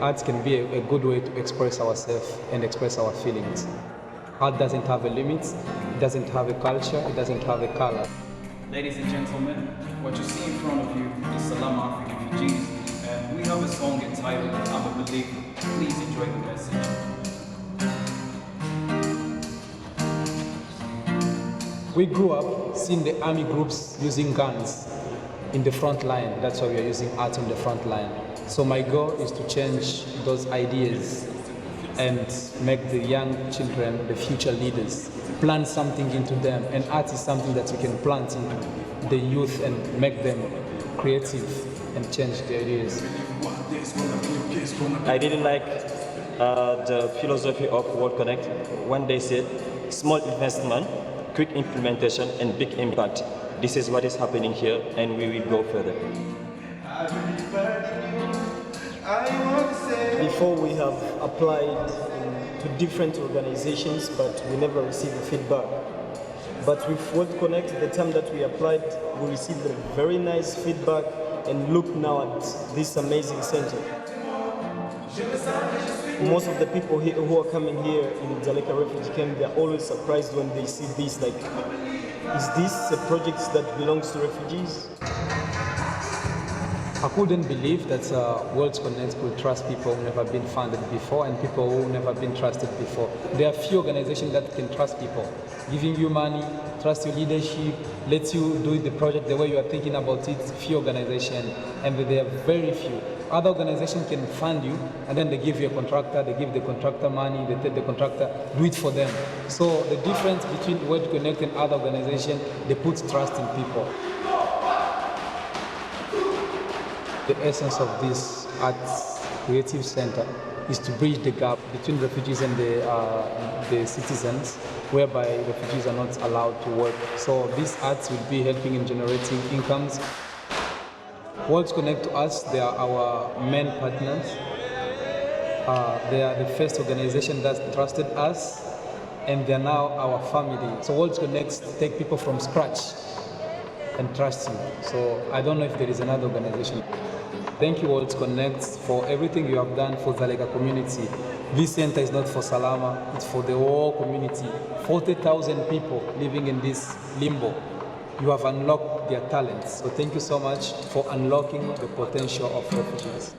Art can be a good way to express ourselves and express our feelings. Art doesn't have a limit, it doesn't have a culture, it doesn't have a color. Ladies and gentlemen, what you see in front of you is Salam African Refugees, and we have a song entitled I'm a Believer. Please enjoy the message. We grew up seeing the army groups using guns in the front line. That's why we are using art on the front line. So my goal is to change those ideas and make the young children the future leaders, plant something into them. And art is something that you can plant into the youth and make them creative and change their ideas. I didn't like the philosophy of World Connect when they said small investment, quick implementation, and big impact. This is what is happening here, and we will go further. Before we have applied to different organizations, but we never received feedback. But with World Connect, the time that we applied, we received a very nice feedback, and look now at this amazing center. Most of the people here who are coming here in Dzaleka refugee camp, they're always surprised when they see this, like, is this a project that belongs to refugees? I couldn't believe that World Connect could trust people who never been funded before and people who never been trusted before. There are few organizations that can trust people, giving you money, trust your leadership, lets you do the project the way you are thinking about it. Few organizations, and there are very few. Other organizations can fund you, and then they give you a contractor, they give the contractor money, they tell the contractor, do it for them. So the difference between World Connect and other organizations, they put trust in people. The essence of this arts creative center is to bridge the gap between refugees and the citizens, whereby refugees are not allowed to work. So these arts will be helping in generating incomes. World Connect to us, they are our main partners. They are the first organization that trusted us, and they're now our family. So World Connect take people from scratch and trust you. So I don't know if there is another organization. Thank you, World Connect, for everything you have done for Dzaleka community. This center is not for Salama, it's for the whole community. 40,000 people living in this limbo. You have unlocked their talents. So thank you so much for unlocking the potential of refugees.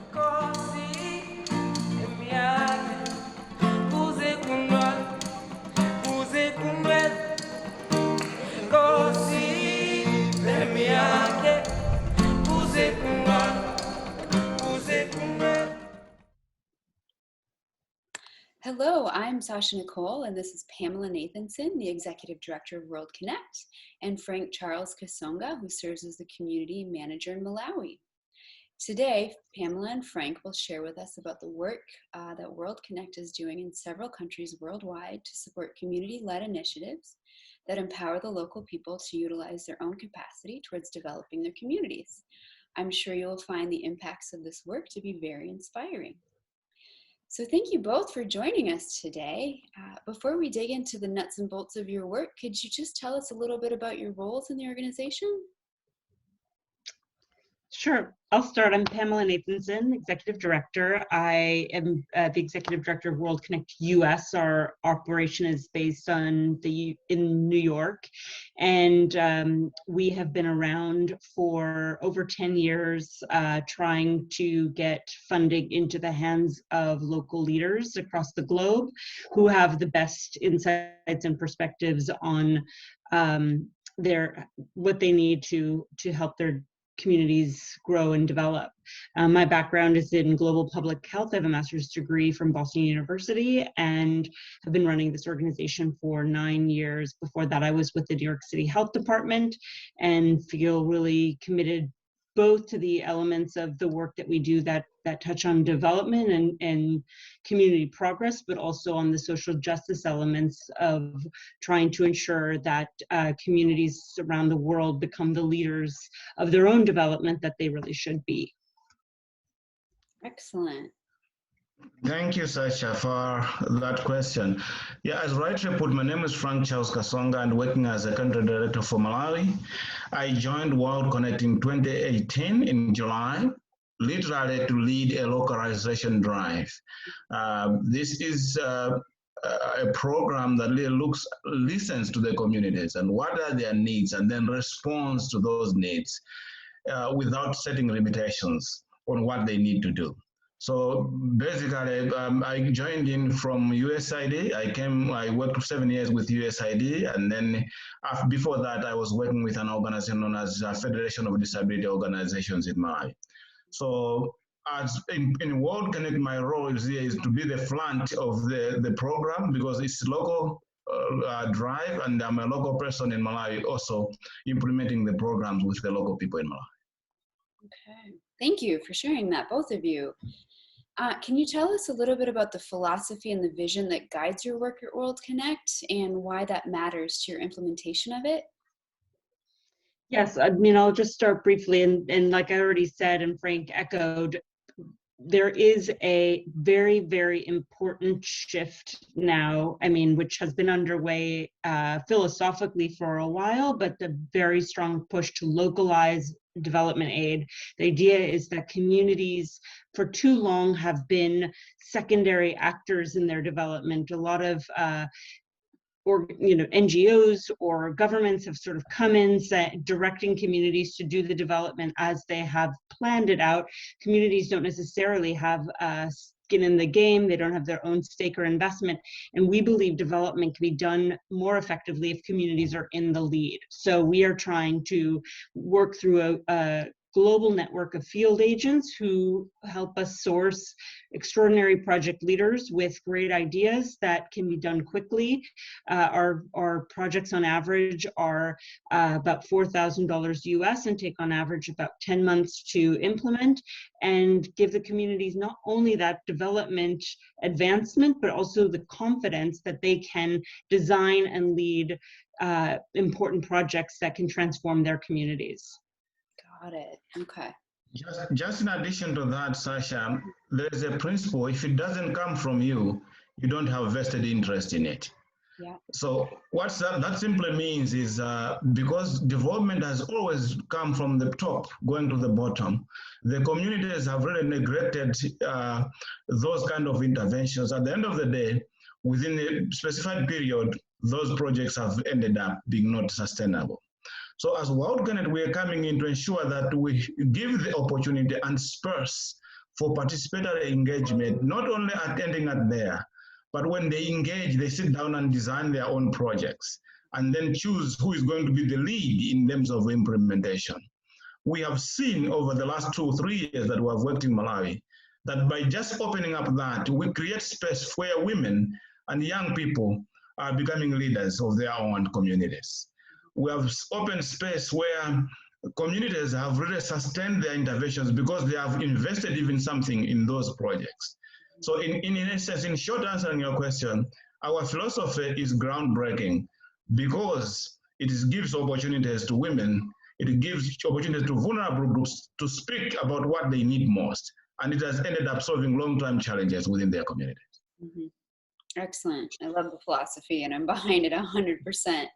Hello, I'm Sasha Nicole, and this is Pamela Nathenson, the Executive Director of World Connect, and Frank Charles Kasonga, who serves as the Community Manager in Malawi. Today, Pamela and Frank will share with us about the work that World Connect is doing in several countries worldwide to support community-led initiatives that empower the local people to utilize their own capacity towards developing their communities. I'm sure you will find the impacts of this work to be very inspiring. So thank you both for joining us today. Before we dig into the nuts and bolts of your work, could you just tell us a little bit about your roles in the organization? Sure, I'll start. I'm Pamela Nathenson, Executive Director. I am the Executive Director of World Connect US. Our operation is based in New York, and we have been around for over 10 years trying to get funding into the hands of local leaders across the globe who have the best insights and perspectives on what they need to help their communities grow and develop. My background is in global public health. I have a master's degree from Boston University and have been running this organization for 9 years. Before that, I was with the New York City Health Department and feel really committed both to the elements of the work that we do that touch on development and community progress, but also on the social justice elements of trying to ensure that communities around the world become the leaders of their own development that they really should be. Excellent. Thank you, Sasha, for that question. Yeah, as rightly put, my name is Frank Charles Kasonga and working as a country director for Malawi. I joined World Connect in 2018 in July. literally to lead a localization drive. This is a program that really listens to the communities and what are their needs, and then responds to those needs without setting limitations on what they need to do. So basically, I joined in from USAID. I worked 7 years with USAID, and then before that, I was working with an organization known as Federation of Disability Organizations in Malowi. So as in World Connect, my role is here is to be the front of the program, because it's local drive, and I'm a local person in Malawi also implementing the programs with the local people in Malawi. Okay, thank you for sharing that, both of you. Can you tell us a little bit about the philosophy and the vision that guides your work at World Connect, and why that matters to your implementation of it? Yes, I mean, I'll just start briefly, and like I already said and Frank echoed, there is a very, very important shift now, I mean, which has been underway philosophically for a while, but the very strong push to localize development aid. The idea is that communities for too long have been secondary actors in their development. A lot of NGOs or governments have sort of come in directing communities to do the development as they have planned it out. Communities don't necessarily have skin in the game. They don't have their own stake or investment. And we believe development can be done more effectively if communities are in the lead. So we are trying to work through a global network of field agents who help us source extraordinary project leaders with great ideas that can be done quickly. Our projects on average are about $4,000 US and take on average about 10 months to implement, and give the communities not only that development advancement, but also the confidence that they can design and lead important projects that can transform their communities. Got it. Okay. Just in addition to that, Sasha, there's a principle: if it doesn't come from you, you don't have vested interest in it. Yeah. So what that simply means is because development has always come from the top, going to the bottom, the communities have really neglected those kind of interventions. At the end of the day, within a specified period, those projects have ended up being not sustainable. So as World Connect, we are coming in to ensure that we give the opportunity and space for participatory engagement, not only attending at there, but when they engage, they sit down and design their own projects and then choose who is going to be the lead in terms of implementation. We have seen over the last 2 or 3 years that we have worked in Malawi, that by just opening up that, we create space where women and young people are becoming leaders of their own communities. We have open space where communities have really sustained their interventions because they have invested even something in those projects. So in essence, in short answering your question, our philosophy is groundbreaking because it gives opportunities to women, it gives opportunities to vulnerable groups to speak about what they need most. And it has ended up solving long-term challenges within their communities. Mm-hmm. Excellent. I love the philosophy and I'm behind it 100%.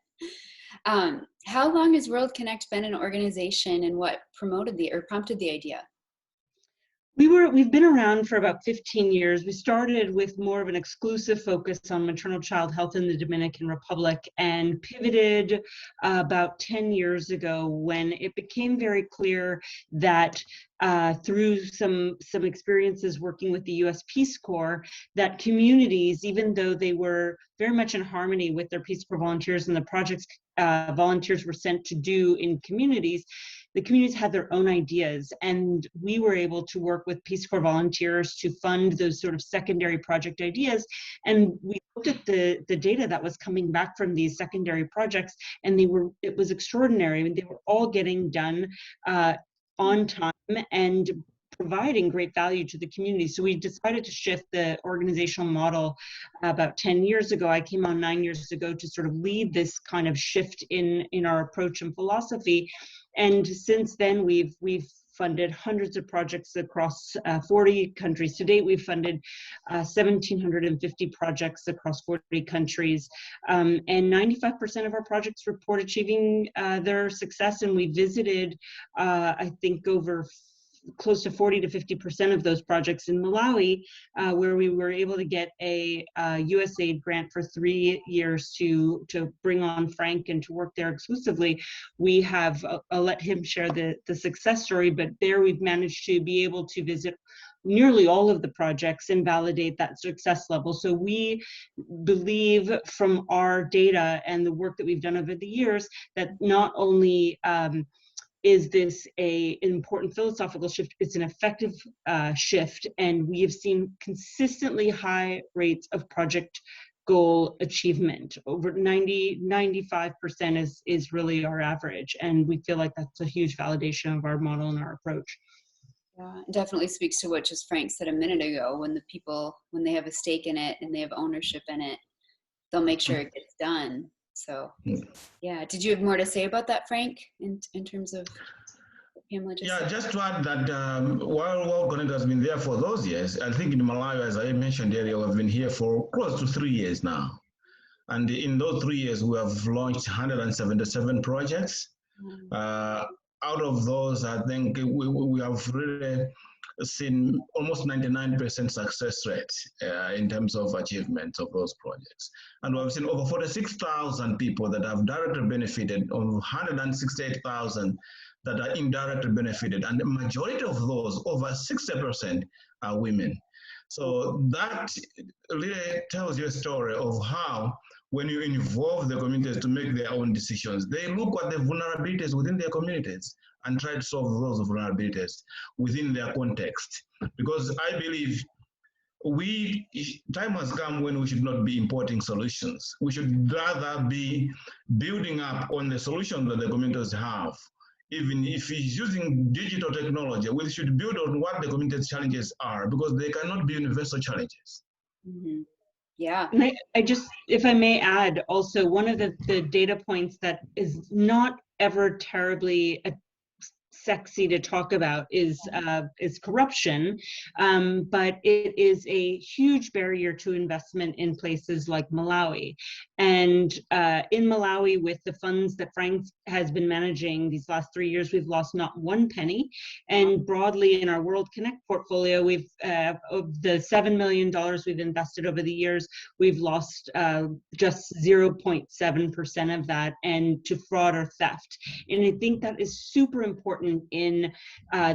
How long has World Connect been an organization, and what prompted the idea? We've been around for about 15 years. We started with more of an exclusive focus on maternal child health in the Dominican Republic and pivoted about 10 years ago when it became very clear that through some experiences working with the US Peace Corps, that communities, even though they were very much in harmony with their Peace Corps volunteers and the projects volunteers were sent to do in communities, the communities had their own ideas, and we were able to work with Peace Corps volunteers to fund those sort of secondary project ideas. And we looked at the data that was coming back from these secondary projects, and it was extraordinary. I mean, they were all getting done on time and providing great value to the community. So we decided to shift the organizational model about 10 years ago. I came on 9 years ago to sort of lead this kind of shift in our approach and philosophy. And since then, we've funded hundreds of projects across 40 countries. To date, we've funded 1,750 projects across 40 countries. And 95% of our projects report achieving their success. And we visited, I think, over close to 40 to 50% of those projects in Malawi, where we were able to get a USAID grant for 3 years to bring on Frank and to work there exclusively. We have, I'll let him share the success story, but there we've managed to be able to visit nearly all of the projects and validate that success level. So we believe from our data and the work that we've done over the years that not only is this an important philosophical shift, it's an effective shift, and we have seen consistently high rates of project goal achievement. Over 95% is really our average, and we feel like that's a huge validation of our model and our approach. Yeah, it definitely speaks to what just Frank said a minute ago. When the people, when they have a stake in it and they have ownership in it, they'll make sure it gets done. So, yeah. Did you have more to say about that, Frank, in terms of what Pamela just said? Just to add that while World Connect has been there for those years, I think in Malawi, as I mentioned earlier, we've been here for close to 3 years now. And in those 3 years, we have launched 177 projects. Out of those, I think we have really seen almost 99% success rate in terms of achievements of those projects. And we've seen over 46,000 people that have directly benefited, of 168,000 that are indirectly benefited. And the majority of those, over 60%, are women. So that really tells you a story of how, when you involve the communities to make their own decisions, they look at the vulnerabilities within their communities and try to solve those vulnerabilities within their context. Because I believe time has come when we should not be importing solutions. We should rather be building up on the solutions that the communities have. Even if it's using digital technology, we should build on what the community's challenges are, because they cannot be universal challenges. Mm-hmm. Yeah. And I just, if I may add, also one of the data points that is not ever terribly sexy to talk about is corruption, but it is a huge barrier to investment in places like Malawi. And in Malawi, with the funds that Frank has been managing these last 3 years, we've lost not one penny. And broadly in our World Connect portfolio, we've of the $7 million we've invested over the years, we've lost just 0.7% of that, and to fraud or theft. And I think that is super important in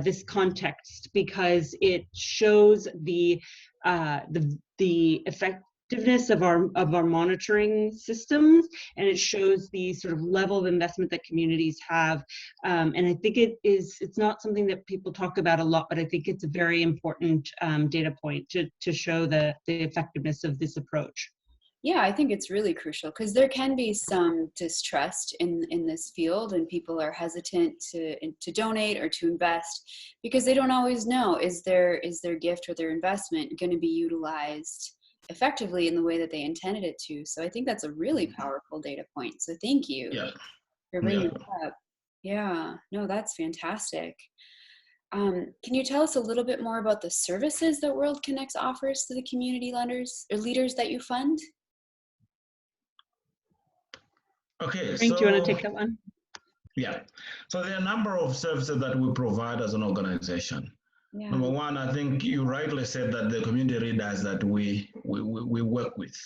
this context, because it shows the effectiveness of our monitoring systems, and it shows the sort of level of investment that communities have. And I think it's not something that people talk about a lot, but I think it's a very important data point to show the effectiveness of this approach. Yeah, I think it's really crucial, because there can be some distrust in this field, and people are hesitant to donate or to invest because they don't always know, is their gift or their investment going to be utilized effectively in the way that they intended it to. So I think that's a really powerful data point. So thank you for bringing it up. Yeah, no, that's fantastic. Can you tell us a little bit more about the services that World Connect offers to the community lenders or leaders that you fund? Okay, Frank, so, do you want to take that one? Yeah, so there are a number of services that we provide as an organization. Yeah. Number one, I think you rightly said that the community leaders that we work with.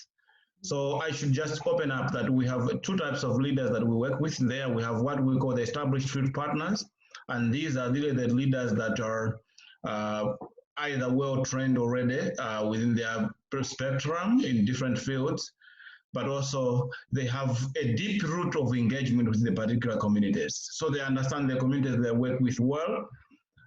So I should just open up that we have two types of leaders that we work with there. We have what we call the established field partners, and these are really the leaders that are either well-trained already within their spectrum in different fields, but also they have a deep root of engagement with the particular communities. So they understand the communities they work with well.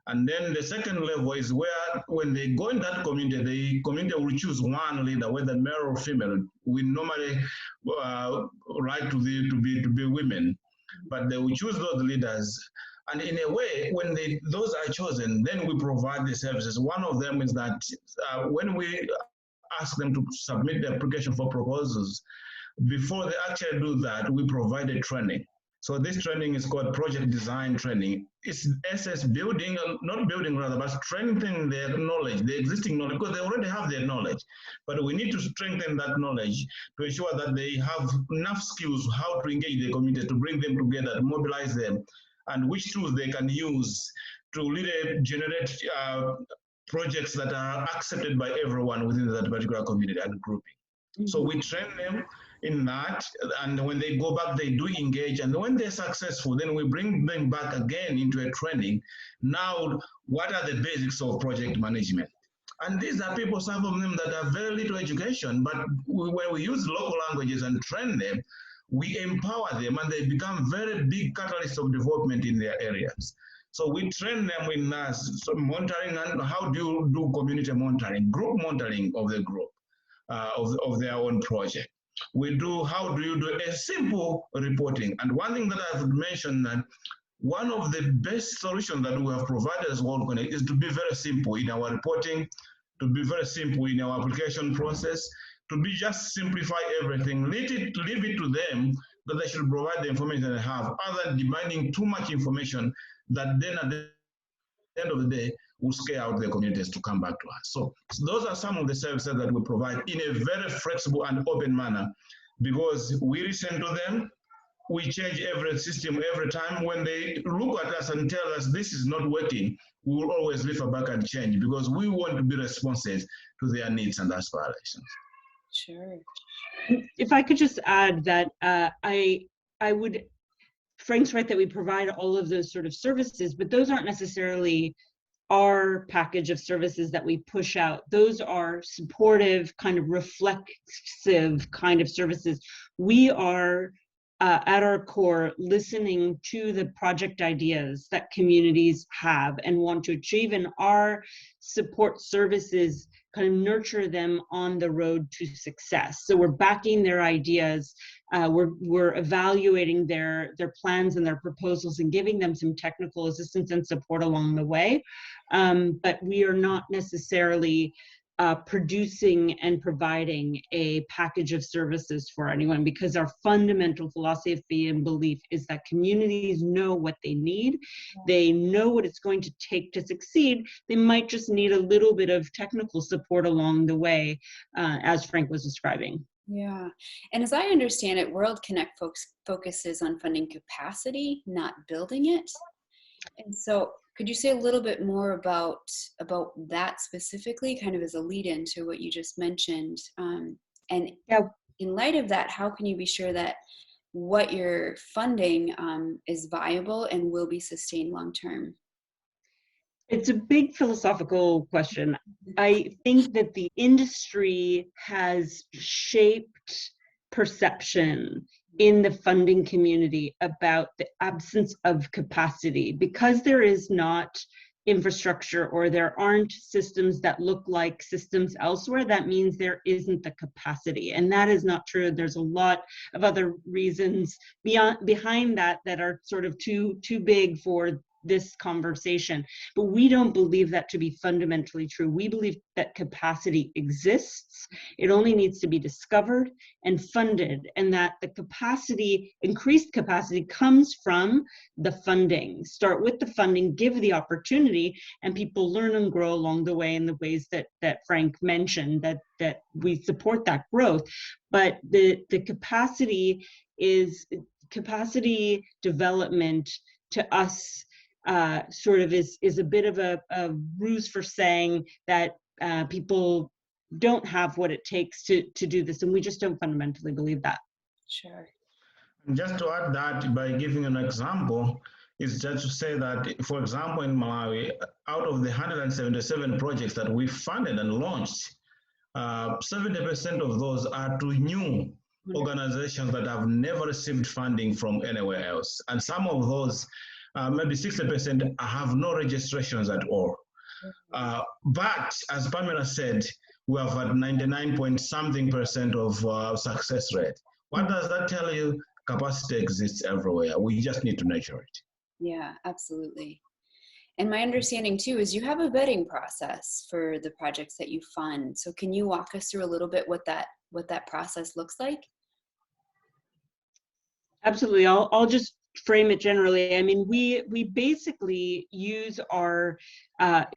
And then the second level is where, when they go in that community, the community will choose one leader, whether male or female. We normally like to be women, but they will choose those leaders. And in a way, when those are chosen, then we provide the services. One of them is that when we ask them to submit the application for proposals, before they actually do that, we provide a training. So this training is called project design training. It's SS building, not building rather, but strengthening their knowledge, the existing knowledge, because they already have their knowledge. But we need to strengthen that knowledge to ensure that they have enough skills how to engage the community, to bring them together, to mobilize them, and which tools they can use to really generate projects that are accepted by everyone within that particular community and grouping. So we train them in that, and when they go back, they do engage, and when they're successful, then we bring them back again into a training. Now, what are the basics of project management? And these are people, some of them that have very little education, but when we use local languages and train them, we empower them and they become very big catalysts of development in their areas. So we train them in monitoring and how do you do community monitoring, group monitoring of the group, of their own project. We do, how do you do a simple reporting? And one thing that I've mentioned, that one of the best solutions that we have provided as World Connect is to be very simple in our reporting, to be very simple in our application process, to be just simplify everything, leave it to them that they should provide the information they have, other than demanding too much information that then at the end of the day will scare out the communities to come back to us. So those are some of the services that we provide in a very flexible and open manner, because we listen to them. We change every system every time. When they look at us and tell us this is not working, we will always refer back and change, because we want to be responsive to their needs and aspirations. Sure. If I could just add that I would, Frank's right that we provide all of those sort of services, but those aren't necessarily our package of services that we push out. Those are supportive, kind of reflexive kind of services. We are at our core listening to the project ideas that communities have and want to achieve, and our support services kind of nurture them on the road to success. So we're backing their ideas, we're evaluating their plans and their proposals and giving them some technical assistance and support along the way. But we are not necessarily producing and providing a package of services for anyone, because our fundamental philosophy and belief is that communities know what they need. They know what it's going to take to succeed. They might just need a little bit of technical support along the way, as Frank was describing. Yeah, and as I understand it, World Connect focuses on funding capacity, not building it. And so could you say a little bit more about that specifically, kind of as a lead in to what you just mentioned? And yeah. In light of that, how can you be sure that what you're funding is viable and will be sustained long term? It's a big philosophical question. I think that the industry has shaped perception in the funding community about the absence of capacity. Because there is not infrastructure or there aren't systems that look like systems elsewhere, that means there isn't the capacity. And that is not true. There's a lot of other reasons behind that are sort of too big for this conversation, but we don't believe that to be fundamentally true. We believe that capacity exists. It only needs to be discovered and funded, and that the capacity, increased capacity, comes from the funding. Start with the funding, give the opportunity, and people learn and grow along the way in the ways that Frank mentioned, that we support that growth. But the capacity development to us sort of is a bit of a ruse for saying that people don't have what it takes to do this, and we just don't fundamentally believe that. Sure. Just to add that, by giving an example, is just to say that, for example, in Malawi, out of the 177 projects that we funded and launched, 70% of those are to new organizations that have never received funding from anywhere else, and some of those maybe 60% have no registrations at all. But as Pamela said, we have had 99-point-something% of success rate. What does that tell you? Capacity exists everywhere. We just need to nurture it. Yeah, absolutely. And my understanding too is you have a vetting process for the projects that you fund. So can you walk us through a little bit what that process looks like? Absolutely. I'll just frame it generally, I mean, we basically use our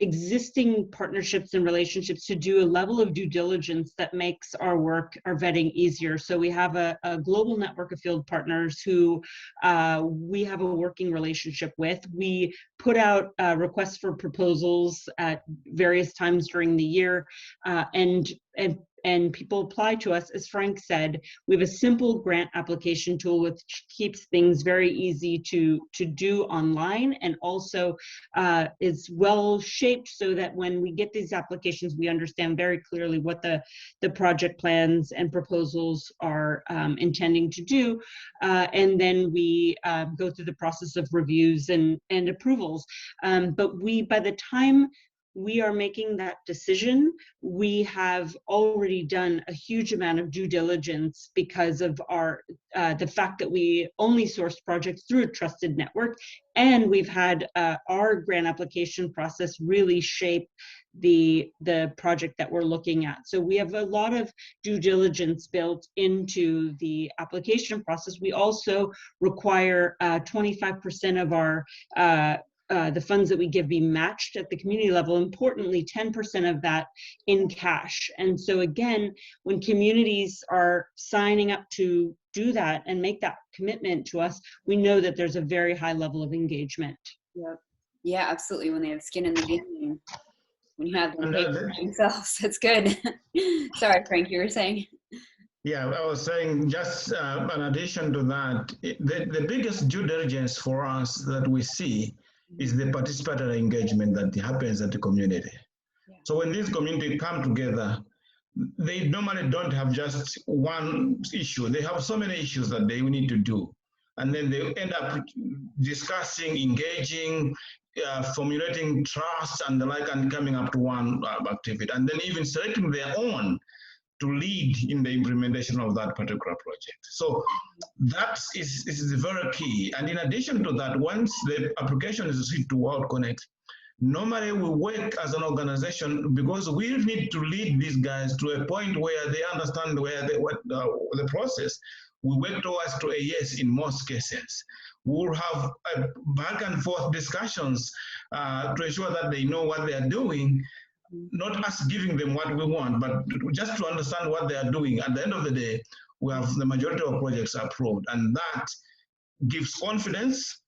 existing partnerships and relationships to do a level of due diligence that makes our work, our vetting easier. So we have a global network of field partners who we have a working relationship with. We put out requests for proposals at various times during the year, and people apply to us. As Frank said, we have a simple grant application tool which keeps things very easy to do online, and also is well shaped so that when we get these applications, we understand very clearly what the project plans and proposals are intending to do. And then we go through the process of reviews and approvals. But by the time we are making that decision, we have already done a huge amount of due diligence because of our the fact that we only source projects through a trusted network, and we've had our grant application process really shape the project that we're looking at. So we have a lot of due diligence built into the application process. We also require 25% of our the funds that we give be matched at the community level. Importantly, 10% of that in cash. And so again, when communities are signing up to do that and make that commitment to us, we know that there's a very high level of engagement. Yep. Yeah, absolutely. When they have skin in the game, when you have them pay for themselves, that's good. Sorry, Frank, you were saying. Yeah, I was saying, just in addition to that, the biggest due diligence for us that we see is the participatory engagement that happens at the community. Yeah. So when these communities come together, they normally don't have just one issue. They have so many issues that they need to do. And then they end up discussing, engaging, formulating trust and the like, and coming up to one activity. And then even selecting their own to lead in the implementation of that particular project. So that is very key. And in addition to that, once the application is received to World Connect, normally we work as an organization because we need to lead these guys to a point where they understand the process. We work towards to a yes in most cases. We'll have back and forth discussions to ensure that they know what they are doing, not us giving them what we want, but just to understand what they are doing. At the end of the day, we have the majority of projects approved, and that gives confidence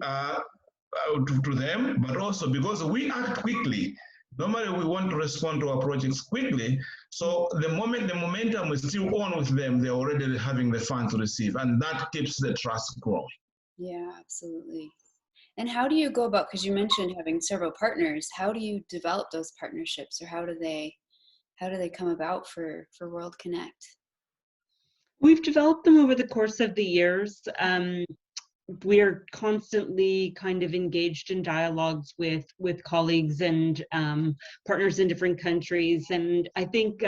to them, but also because we act quickly. Normally, we want to respond to our projects quickly. So the moment the momentum is still on with them, they're already having the funds to receive, and that keeps the trust growing. Yeah, absolutely. And how do you go about, because you mentioned having several partners, how do you develop those partnerships, or how do they come about for World Connect? We've developed them over the course of the years. We're constantly kind of engaged in dialogues with colleagues and partners in different countries. And I think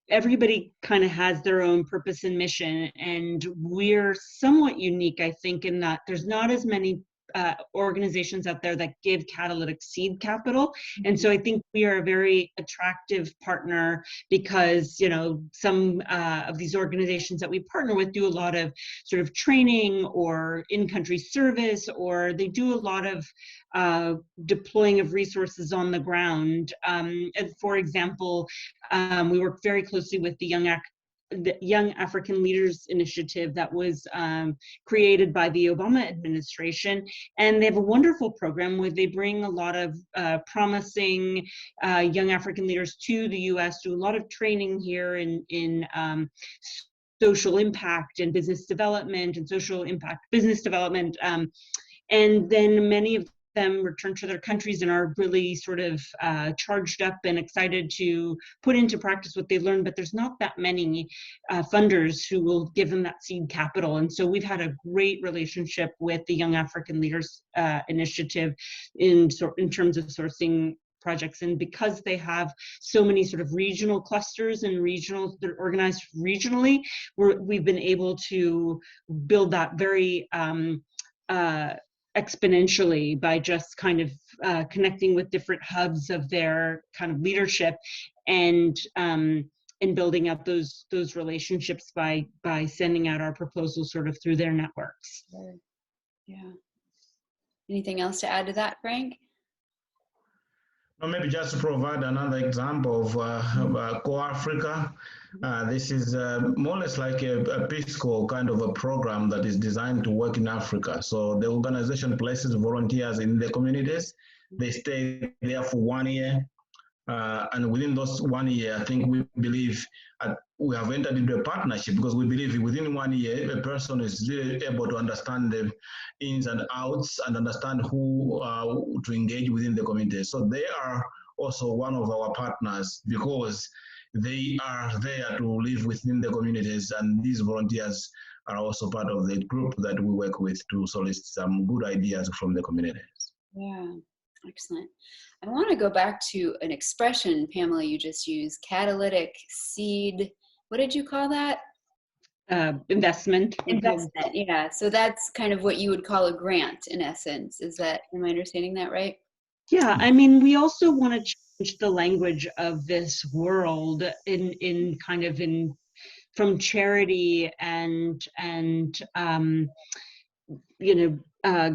everybody kind of has their own purpose and mission. And we're somewhat unique, I think, in that there's not as many organizations out there that give catalytic seed capital. And so I think we are a very attractive partner because, you know, some of these organizations that we partner with do a lot of sort of training or in-country service, or they do a lot of deploying of resources on the ground. And for example, we work very closely with the Young African Leaders Initiative that was created by the Obama administration. And they have a wonderful program where they bring a lot of promising young African leaders to the US, do a lot of training here in social impact and business development and social impact business development. And then many of them return to their countries and are really sort of charged up and excited to put into practice what they learned, but there's not that many funders who will give them that seed capital. And so we've had a great relationship with the Young African Leaders Initiative in terms of sourcing projects. And because they have so many sort of regional clusters and they're organized regionally, we've been able to build that very exponentially by just kind of connecting with different hubs of their kind of leadership and building up those relationships by sending out our proposals sort of through their networks. Yeah. Anything else to add to that, Frank? Or maybe just to provide another example of Core Africa. This is more or less like a Peace Corps kind of a program that is designed to work in Africa. So the organization places volunteers in the communities. They stay there for 1 year. And within those 1 year, I think we believe we have entered into a partnership because we believe within 1 year, a person is really able to understand the ins and outs and understand who to engage within the community. So they are also one of our partners because they are there to live within the communities, and these volunteers are also part of the group that we work with to solicit some good ideas from the communities. Yeah, excellent. I want to go back to an expression, Pamela, you just used, catalytic seed. What did you call that? Investment. Investment, yeah. So that's kind of what you would call a grant in essence. Is that, am I understanding that right? Yeah, I mean, we also want to change the language of this world in kind of in from charity and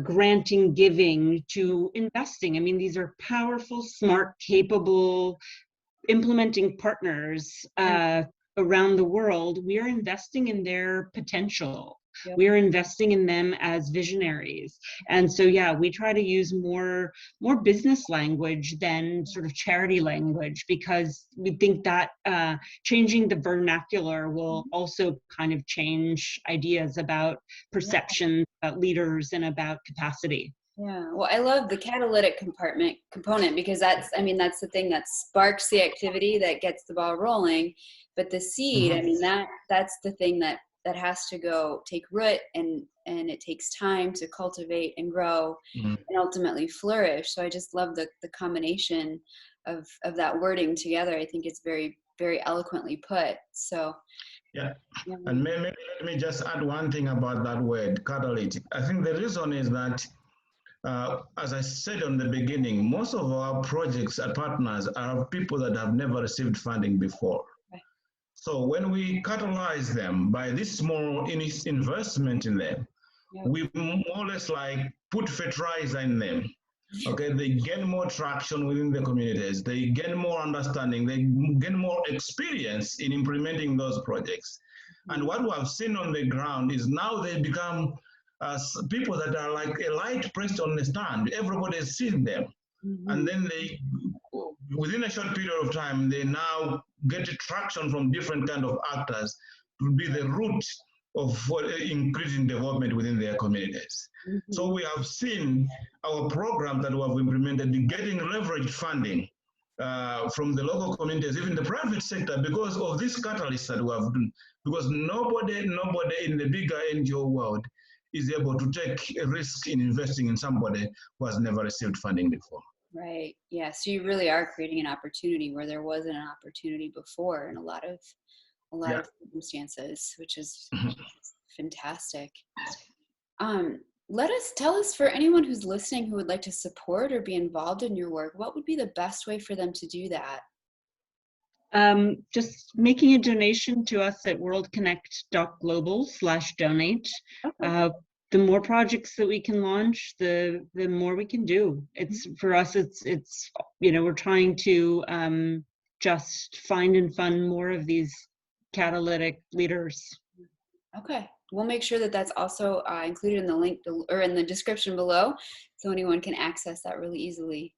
granting, giving to investing. I mean, these are powerful, smart, capable, implementing partners around the world. We are investing in their potential. Yep. We are investing in them as visionaries. And so, yeah, we try to use more business language than sort of charity language, because we think that changing the vernacular will also kind of change ideas about perception, about leaders, and about capacity. Yeah, well, I love the catalytic component because that's, I mean, that's the thing that sparks the activity that gets the ball rolling. But the seed, I mean, that's the thing that has to go take root, and it takes time to cultivate and grow and ultimately flourish. So I just love the combination of that wording together. I think it's very, very eloquently put. So yeah. And maybe let me just add one thing about that word, catalytic. I think the reason is that as I said on the beginning, most of our projects and partners are people that have never received funding before. Okay. So when we catalyze them by this small investment in them, we more or less like put fertilizer in them. Okay, they gain more traction within the communities. They gain more understanding. They gain more experience in implementing those projects. And what we have seen on the ground is now they become people that are like a light pressed on the stand. Everybody has seen them. And then they, within a short period of time, they now get traction from different kind of actors to be the root of increasing development within their communities. So we have seen our program that we have implemented getting leveraged funding from the local communities, even the private sector, because of this catalyst that we have done. Because nobody in the bigger NGO world is able to take a risk in investing in somebody who has never received funding before. Right. Yeah. So you really are creating an opportunity where there wasn't an opportunity before in a lot of circumstances, which is fantastic. Tell us, for anyone who's listening who would like to support or be involved in your work, what would be the best way for them to do that? Just making a donation to us at worldconnect.global/donate. Okay. The more projects that we can launch, the more we can do. It's for us, it's we're trying to just find and fund more of these catalytic leaders. Okay, we'll make sure that that's also included in the link or in the description below, so anyone can access that really easily.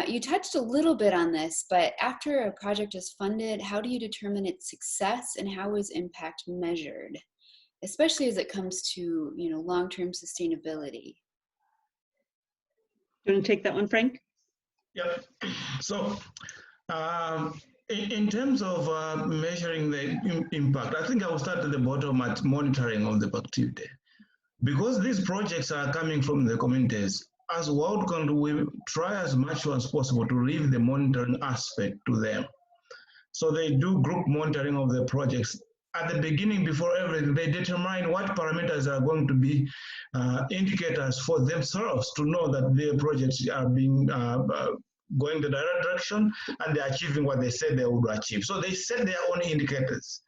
You touched a little bit on this, but after a project is funded, how do you determine its success, and how is impact measured, especially as it comes to long-term sustainability? Do you want to take that one, Frank? Yeah. So in terms of measuring the impact, I think I will start at the bottom at monitoring of the activity. Because these projects are coming from the communities, as WorldConnect, we try as much as possible to leave the monitoring aspect to them. So they do group monitoring of the projects. At the beginning, before everything, they determine what parameters are going to be indicators for themselves to know that their projects are being going the right direction and they're achieving what they said they would achieve. So they set their own indicators.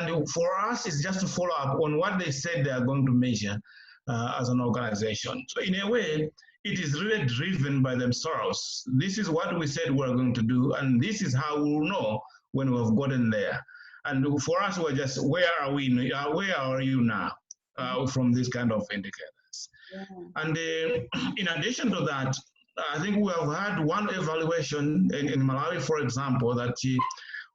And for us, it's just to follow up on what they said they are going to measure as an organization. So in a way, it is really driven by themselves. This is what we said we're going to do, and this is how we'll know when we've gotten there. And for us, we're just, where are we? Where are you now from this kind of indicators? Yeah. And in addition to that, I think we have had one evaluation in Malawi, for example, that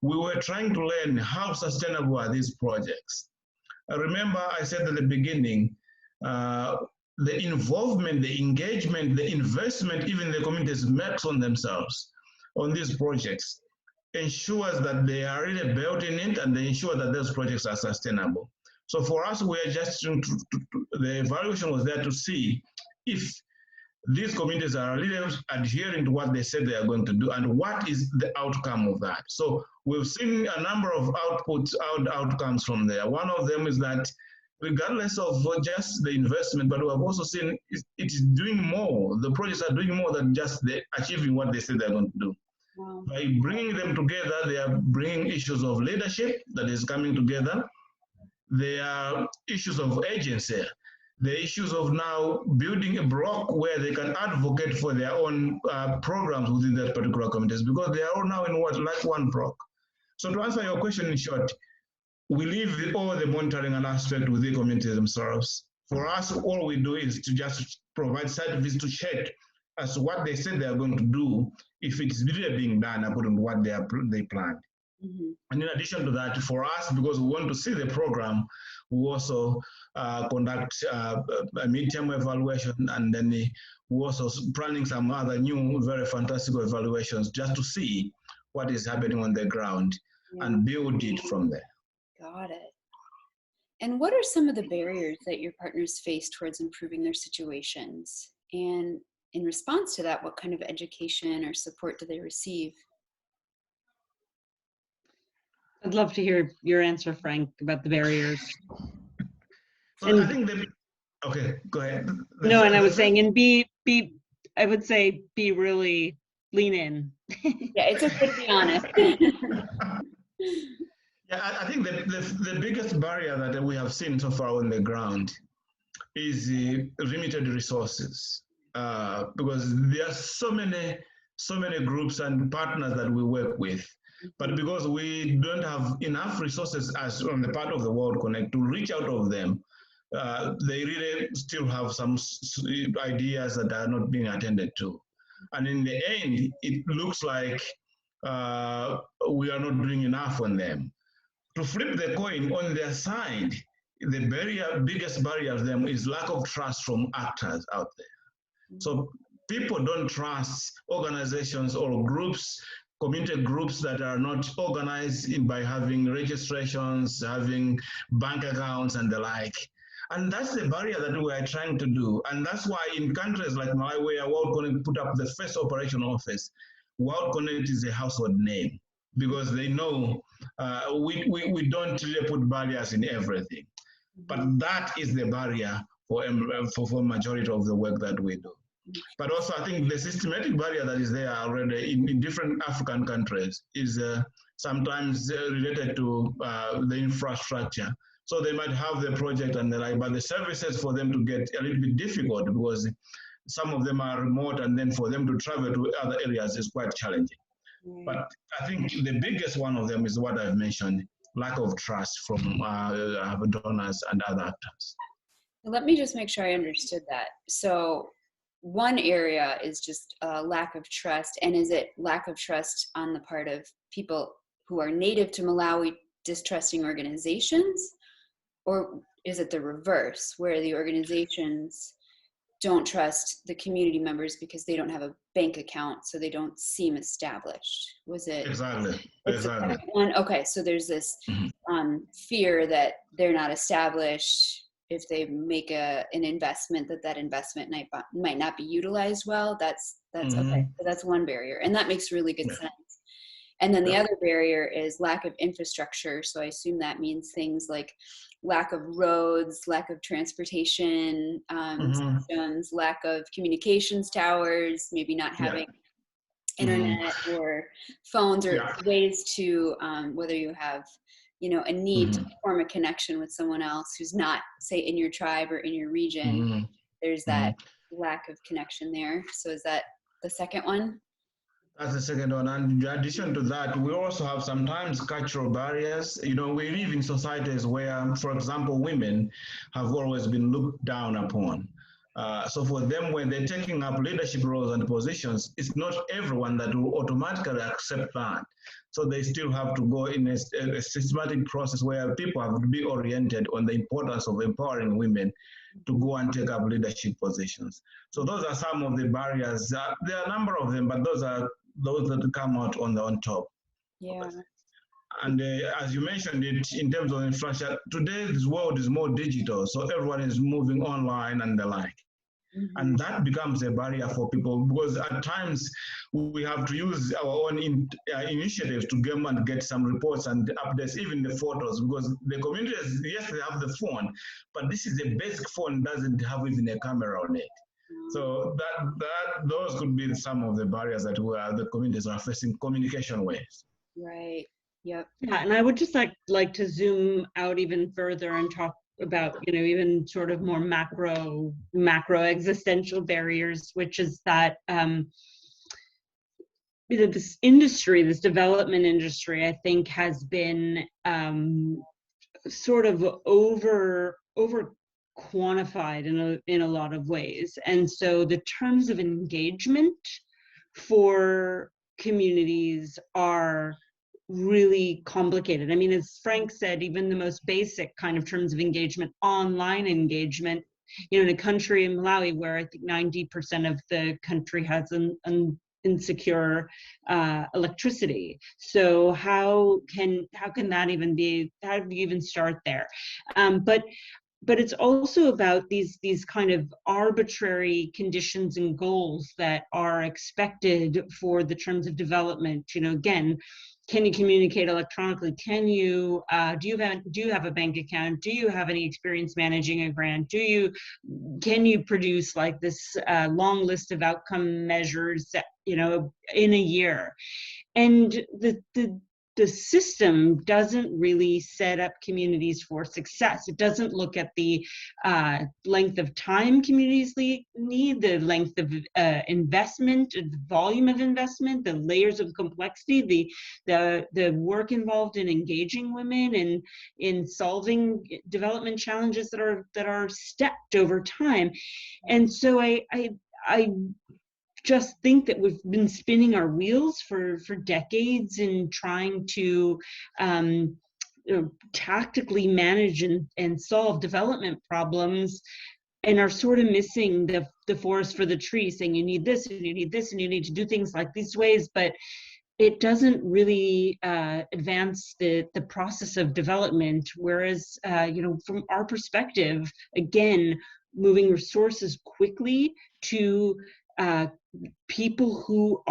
we were trying to learn how sustainable are these projects. Remember, I said at the beginning, the involvement, the engagement, the investment, even the communities makes on themselves on these projects ensures that they are really built in it, and they ensure that those projects are sustainable. So for us, we are just the evaluation was there to see if these communities are really adhering to what they said they are going to do, and what is the outcome of that. So we've seen a number of outcomes from there. One of them is that regardless of just the investment, but we have also seen it is doing more. The projects are doing more than just achieving what they said they're going to do. Wow. By bringing them together, they are bringing issues of leadership that is coming together. There are issues of agency. The issues of now building a block where they can advocate for their own programs within that particular communities, because they are all now in like one block. So to answer your question in short, we leave all the monitoring and aspect with the communities themselves. For us, all we do is to just provide site visits to check as what they said they are going to do, if it's really being done according to what they planned. Mm-hmm. And in addition to that, for us, because we want to see the program, we also conduct a midterm evaluation, and then we also planning some other new, very fantastic evaluations just to see what is happening on the ground, Yeah. and build it from there. Got it. And what are some of the barriers that your partners face towards improving their situations? And in response to that, what kind of education or support do they receive? I'd love to hear your answer, Frank, about the barriers. So I think okay, go ahead. No, and I was saying, and I would say be really lean in. Yeah, it's okay to be honest. Yeah, I think the biggest barrier that we have seen so far on the ground is limited resources, because there are so many groups and partners that we work with, but because we don't have enough resources as on the part of the World Connect to reach out of them, they really still have some ideas that are not being attended to. And in the end, it looks like we are not doing enough on them. To flip the coin, on their side, the biggest barrier to them is lack of trust from actors out there. So people don't trust organizations or groups, community groups that are not organized by having registrations, having bank accounts and the like. And that's the barrier that we are trying to do. And that's why in countries like Malowi, where World Connect put up the first operation office, World Connect is a household name, because they know we don't really put barriers in everything. But that is the barrier for majority of the work that we do. But also, I think the systematic barrier that is there already in different African countries is sometimes related to the infrastructure. So they might have the project and the like, but the services for them to get a little bit difficult, because some of them are remote, and then for them to travel to other areas is quite challenging. But I think the biggest one of them is what I've mentioned, lack of trust from donors and other actors. Let me just make sure I understood that. So one area is just a lack of trust. And is it lack of trust on the part of people who are native to Malawi distrusting organizations? Or is it the reverse, where the organizations don't trust the community members because they don't have a bank account, so they don't seem established? Was it exactly one? Okay, so there's this fear that they're not established. If they make an investment, that investment might not be utilized well. That's okay. So that's one barrier, and that makes really good sense. And then the other barrier is lack of infrastructure. So I assume that means things like lack of roads, lack of transportation systems, lack of communications towers, maybe not having internet or phones or ways to, whether you have you know, a need to form a connection with someone else who's not, say, in your tribe or in your region. There's that lack of connection there. So is that the second one? That's the second one. And in addition to that, we also have sometimes cultural barriers. You know, we live in societies where, for example, women have always been looked down upon. So for them, when they're taking up leadership roles and positions, it's not everyone that will automatically accept that. So they still have to go in a systematic process where people have to be oriented on the importance of empowering women to go and take up leadership positions. So those are some of the barriers. There are a number of them, but those are those that come out on top. Yeah. And as you mentioned it, in terms of infrastructure, today's world is more digital, so everyone is moving online and the like. And that becomes a barrier for people because at times we have to use our own initiatives to go and get some reports and updates, even the photos, because the communities, yes, they have the phone, but this is a basic phone, doesn't have even a camera on it. So those could be some of the barriers that the communities are facing communication ways. Right. Yep. Yeah, and I would just like to zoom out even further and talk about, you know, even sort of more macro existential barriers, which is that you know, this industry, this development industry, I think has been sort of over quantified in a lot of ways. And so the terms of engagement for communities are really complicated. I mean, as Frank said, even the most basic kind of terms of engagement, online engagement, you know, in a country in Malawi where I think 90% of the country has an insecure electricity. So how can that even be, how do you even start there? But it's also about these kind of arbitrary conditions and goals that are expected for the terms of development. You know, again, can you communicate electronically? Can you do you have a bank account? Do you have any experience managing a grant? Can you produce like this long list of outcome measures that, you know, in a year? And the system doesn't really set up communities for success. It doesn't look at the length of time communities need, the length of investment, the volume of investment, the layers of complexity, the work involved in engaging women and in solving development challenges that are stepped over time. And so I just think that we've been spinning our wheels for decades in trying to you know, tactically manage and solve development problems, and are sort of missing the forest for the trees, saying you need this and you need this and you need to do things like these ways, but it doesn't really advance the process of development. Whereas, you know, from our perspective, again, moving resources quickly to people who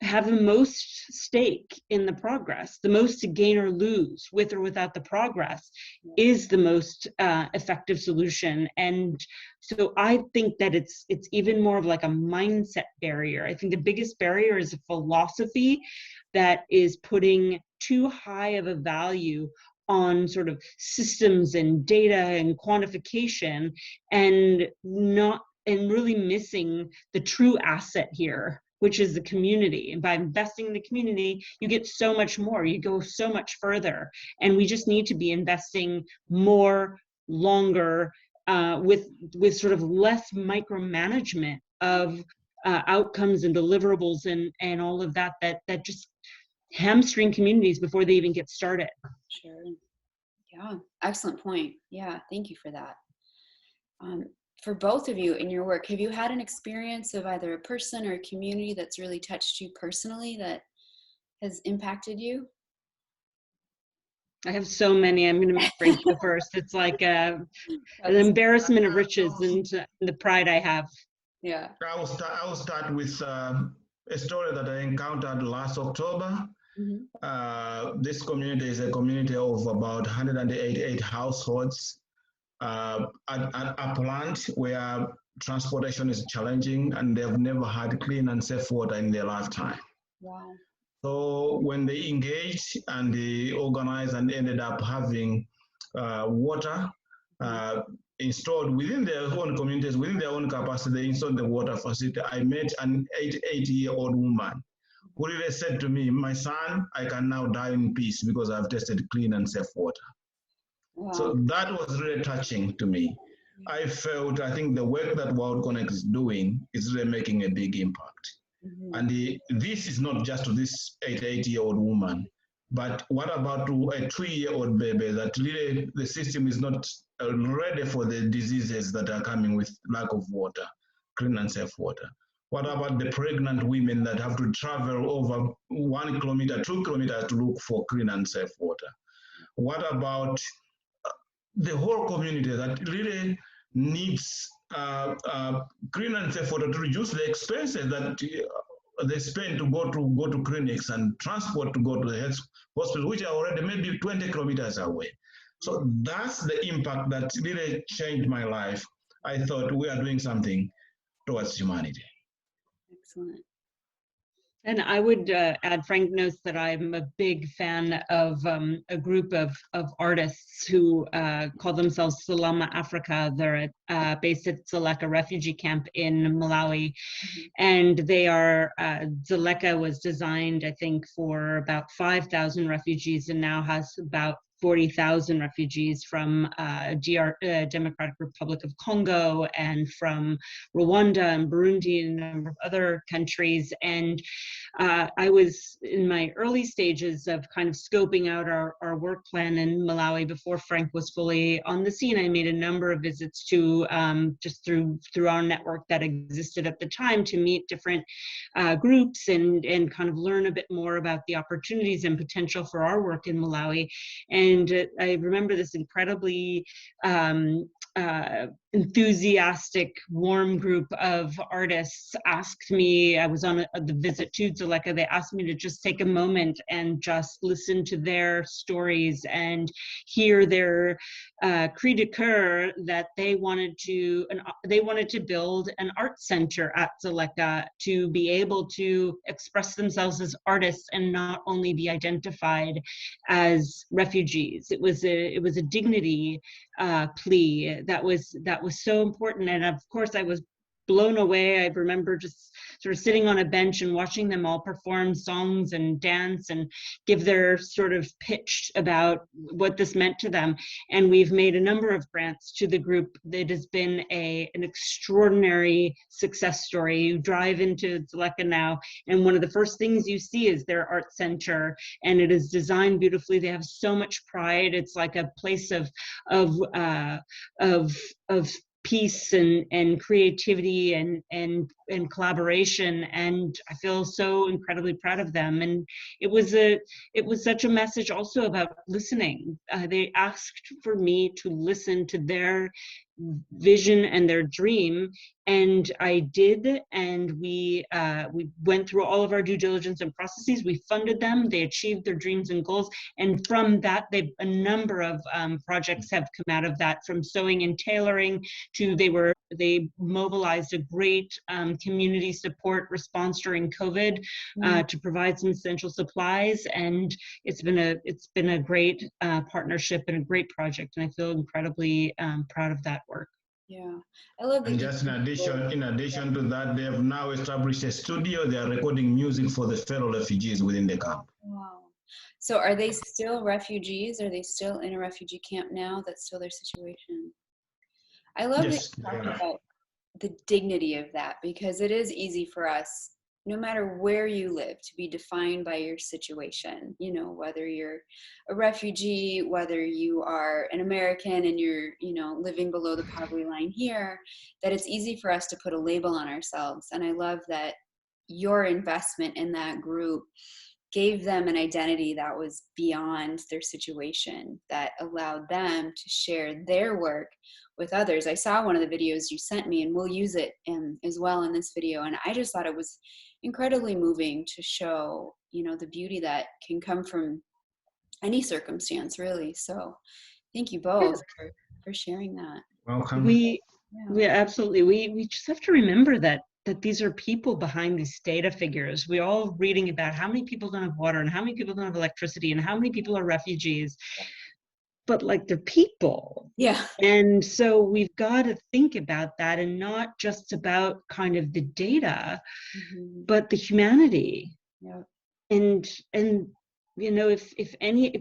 have the most stake in the progress, the most to gain or lose with or without the progress, is the most effective solution. And so I think that it's even more of like a mindset barrier. I think the biggest barrier is a philosophy that is putting too high of a value on sort of systems and data and quantification, and really missing the true asset here, which is the community. And by investing in the community, you get so much more, you go so much further. And we just need to be investing more, longer, with sort of less micromanagement of outcomes and deliverables and all of that just hamstring communities before they even get started. Sure. Yeah, excellent point. Yeah, thank you for that. For both of you in your work, have you had an experience of either a person or a community that's really touched you personally that has impacted you? I have so many. I'm going to make Frank go first. It's like an embarrassment of riches and the pride I have. Yeah. I will start with a story that I encountered last October. This community is a community of about 188 households at a plant where transportation is challenging, and they've never had clean and safe water in their lifetime. Wow. So when they engaged and they organized and ended up having water installed within their own communities, within their own capacity, they installed the water facility. I met an 88-year-old woman who really said to me, my son, I can now die in peace because I've tasted clean and safe water. Wow. So that was really touching to me. I think the work that World Connect is doing is really making a big impact. And this is not just to this 88-year-old woman, but what about to a 2-year-old baby that really the system is not ready for the diseases that are coming with lack of water, clean and safe water? What about the pregnant women that have to travel over 1 kilometer, 2 kilometers to look for clean and safe water? What about the whole community that really needs clean and safe water to reduce the expenses that they spend to go to clinics and transport to go to the health hospital, which are already maybe 20 kilometers away. So that's the impact that really changed my life. I thought we are doing something towards humanity. Excellent. And I would add, Frank knows that I'm a big fan of a group of artists who call themselves Salama Africa. They're based at Dzaleka refugee camp in Malawi. And they are, Dzaleka was designed, I think, for about 5,000 refugees and now has about 40,000 refugees from Democratic Republic of Congo and from Rwanda and Burundi and a number of other countries. And I was in my early stages of kind of scoping out our work plan in Malawi before Frank was fully on the scene. I made a number of visits to just through our network that existed at the time to meet different groups and kind of learn a bit more about the opportunities and potential for our work in Malawi. And I remember this incredibly enthusiastic, warm group of artists asked me, I was on the visit to Dzaleka, they asked me to just take a moment and just listen to their stories and hear their cri de coeur that they wanted to build an art center at Dzaleka to be able to express themselves as artists and not only be identified as refugees. It was a dignity plea that was so important. And of course I was blown away. I remember just sort of sitting on a bench and watching them all perform songs and dance and give their sort of pitch about what this meant to them. And we've made a number of grants to the group. It has been an extraordinary success story. You drive into Dzaleka now, and one of the first things you see is their art center, and it is designed beautifully. They have so much pride. It's like a place of peace and creativity and collaboration, and I feel so incredibly proud of them. And it was such a message also about listening. They asked for me to listen to their vision and their dream, and I did. And we went through all of our due diligence and processes. We funded them. They achieved their dreams and goals, and from that, a number of projects have come out of that, from sewing and tailoring to they mobilized a great community support response during COVID to provide some essential supplies, and it's been a great partnership and a great project, and I feel incredibly proud of that work. Yeah, I love that. And just in addition to that, they have now established a studio. They are recording music for the fellow refugees within the camp. Wow. So are they still refugees? Are they still in a refugee camp now? That's still their situation. I love that you talked about the dignity of that, because it is easy for us, no matter where you live, to be defined by your situation. You know, whether you're a refugee, whether you are an American and you're, living below the poverty line here, that it's easy for us to put a label on ourselves. And I love that your investment in that group gave them an identity that was beyond their situation, that allowed them to share their work with others. I saw one of the videos you sent me, and we'll use it as well in this video. And I just thought it was incredibly moving to show, the beauty that can come from any circumstance, really. So thank you both for sharing that. Welcome. We absolutely, we just have to remember that that these are people behind these data figures. We're all reading about how many people don't have water and how many people don't have electricity and how many people are refugees, but like they're people. Yeah. And so we've got to think about that, and not just about kind of the data, but the humanity. Yeah. And you know, if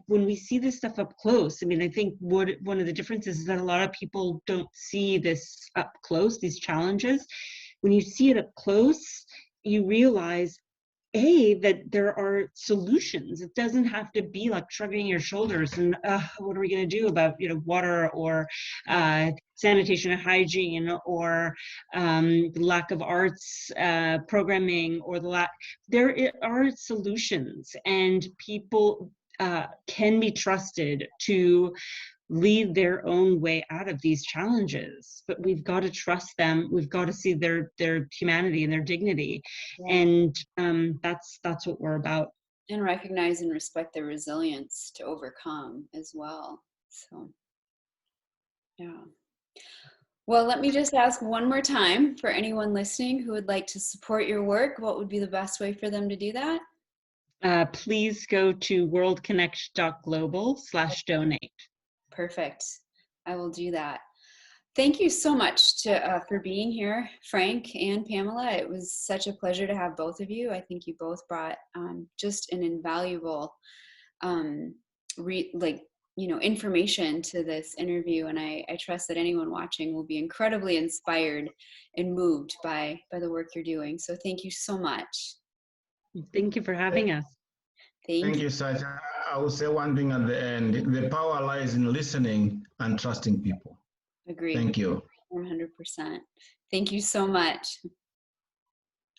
when we see this stuff up close, I mean, I think one of the differences is that a lot of people don't see this up close, these challenges. When you see it up close, you realize, that there are solutions. It doesn't have to be like shrugging your shoulders and what are we going to do about, you know, water or sanitation and hygiene, or the lack of arts programming, or there are solutions, and people can be trusted to lead their own way out of these challenges, but we've got to trust them. We've got to see their humanity and their dignity. Yeah. And that's what we're about. And recognize and respect their resilience to overcome as well. So, yeah. Well, let me just ask one more time for anyone listening who would like to support your work. What would be the best way for them to do that? Please go to worldconnect.global/donate. Perfect. I will do that. Thank you so much for being here, Frank and Pamela. It was such a pleasure to have both of you. I think you both brought just an invaluable, information to this interview, and I trust that anyone watching will be incredibly inspired and moved by the work you're doing. So thank you so much. Thank you for having us. Thank you, Sasha. I will say one thing at the end. The power lies in listening and trusting people. Agreed. Thank you. 100%. Thank you so much.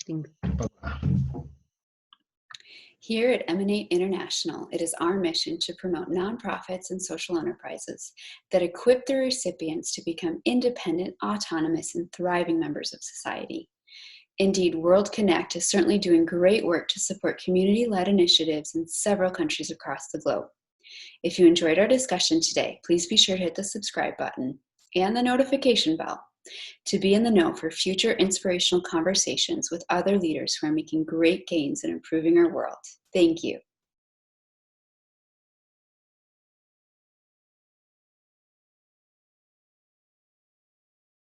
Thanks. Bye-bye. Here at Emanate International, it is our mission to promote nonprofits and social enterprises that equip their recipients to become independent, autonomous, and thriving members of society. Indeed, World Connect is certainly doing great work to support community-led initiatives in several countries across the globe. If you enjoyed our discussion today, please be sure to hit the subscribe button and the notification bell to be in the know for future inspirational conversations with other leaders who are making great gains in improving our world. Thank you.